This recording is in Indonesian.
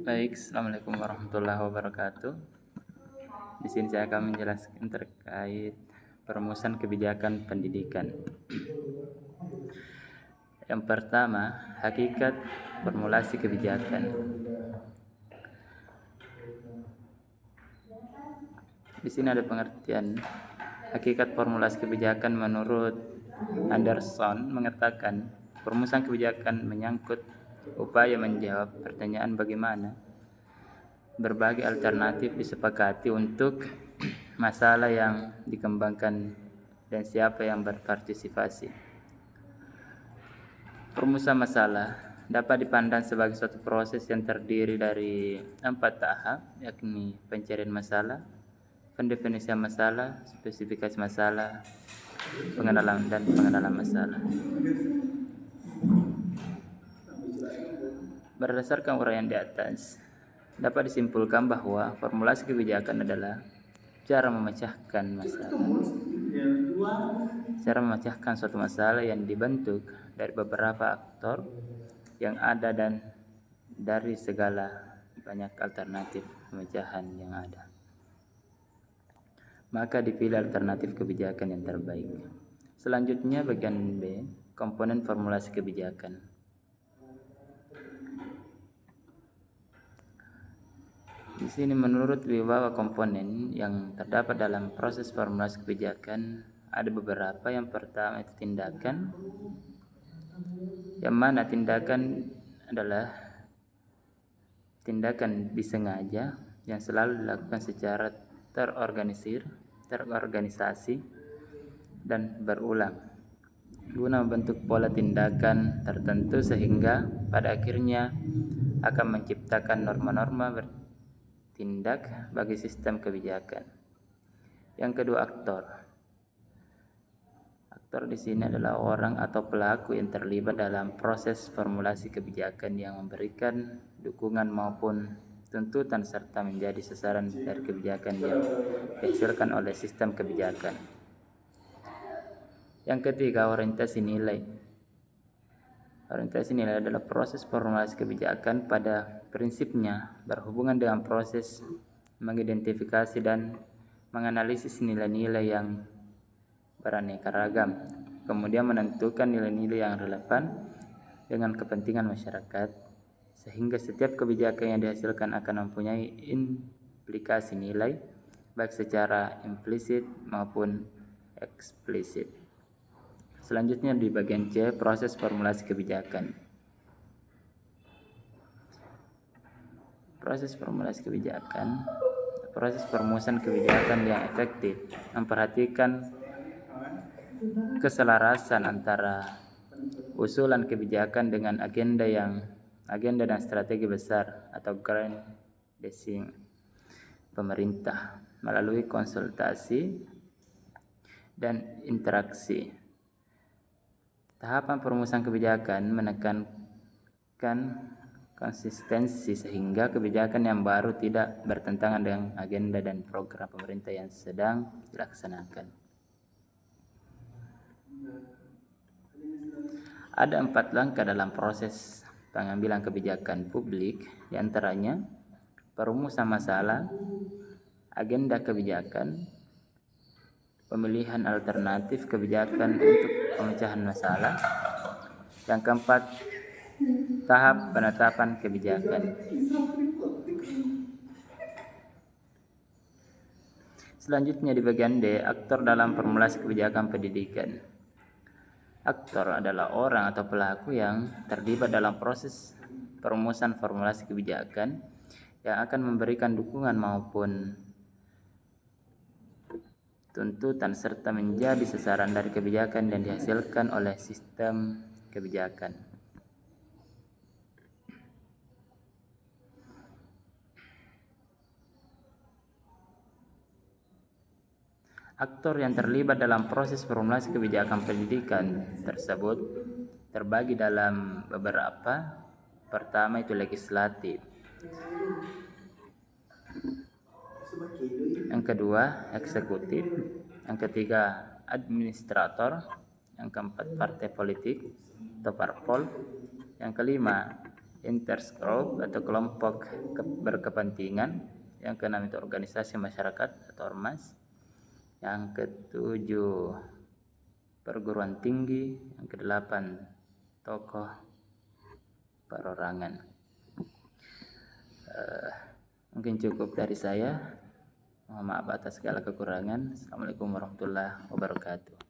Baik, Assalamualaikum warahmatullahi wabarakatuh. Di sini saya akan menjelaskan terkait perumusan kebijakan pendidikan. Yang pertama, hakikat formulasi kebijakan. Di sini ada pengertian. Hakikat formulasi kebijakan menurut Anderson mengatakan perumusan kebijakan menyangkut upaya menjawab pertanyaan bagaimana berbagai alternatif disepakati untuk masalah yang dikembangkan dan siapa yang berpartisipasi. Perumusan masalah dapat dipandang sebagai suatu proses yang terdiri dari 4 tahap, yakni pencarian masalah, pendefinisian masalah, spesifikasi masalah, pengenalan masalah. Berdasarkan uraian di atas, dapat disimpulkan bahwa formulasi kebijakan adalah cara memecahkan suatu masalah yang dibentuk dari beberapa aktor yang ada dan dari segala banyak alternatif pemecahan yang ada. Maka dipilih alternatif kebijakan yang terbaik. Selanjutnya bagian B, komponen formulasi kebijakan. Di sini menurut wibawa komponen yang terdapat dalam proses formulasi kebijakan ada beberapa. Yang pertama itu tindakan, yang mana tindakan adalah tindakan disengaja yang selalu dilakukan secara terorganisasi dan berulang guna membentuk pola tindakan tertentu sehingga pada akhirnya akan menciptakan norma-norma bertindak bagi sistem kebijakan. Yang kedua, aktor. Aktor di sini adalah orang atau pelaku yang terlibat dalam proses formulasi kebijakan yang memberikan dukungan maupun tuntutan serta menjadi sasaran dari kebijakan yang dihasilkan oleh sistem kebijakan. Yang ketiga, orientasi nilai. Orientasi nilai adalah proses formulasi kebijakan pada prinsipnya berhubungan dengan proses mengidentifikasi dan menganalisis nilai-nilai yang beraneka ragam, kemudian menentukan nilai-nilai yang relevan dengan kepentingan masyarakat, sehingga setiap kebijakan yang dihasilkan akan mempunyai implikasi nilai, baik secara implisit maupun eksplisit. Selanjutnya di bagian C, proses formulasi kebijakan. Proses formulasi kebijakan, proses perumusan kebijakan yang efektif, memperhatikan keselarasan antara usulan kebijakan dengan agenda dan strategi besar atau grand design pemerintah melalui konsultasi dan interaksi. Tahapan perumusan kebijakan menekankan konsistensi sehingga kebijakan yang baru tidak bertentangan dengan agenda dan program pemerintah yang sedang dilaksanakan. Ada 4 langkah dalam proses pengambilan kebijakan publik, diantaranya perumusan masalah, agenda kebijakan, pemilihan alternatif kebijakan untuk pemecahan masalah. Yang keempat, tahap penetapan kebijakan. Selanjutnya di bagian D, aktor dalam formulasi kebijakan pendidikan. Aktor adalah orang atau pelaku yang terlibat dalam proses perumusan formulasi kebijakan yang akan memberikan dukungan maupun tuntutan serta menjadi sasaran dari kebijakan yang dihasilkan oleh sistem kebijakan. Aktor yang terlibat dalam proses formulasi kebijakan pendidikan tersebut terbagi dalam beberapa. Pertama itu legislatif. Yang kedua, eksekutif. Yang ketiga, administrator. Yang keempat, partai politik atau parpol. Yang kelima, interest group atau kelompok berkepentingan. Yang keenam itu organisasi masyarakat atau ormas. Yang ketujuh perguruan tinggi. Yang kedelapan tokoh perorangan. Mungkin cukup dari saya. Mohon maaf atas segala kekurangan. Assalamualaikum warahmatullahi wabarakatuh.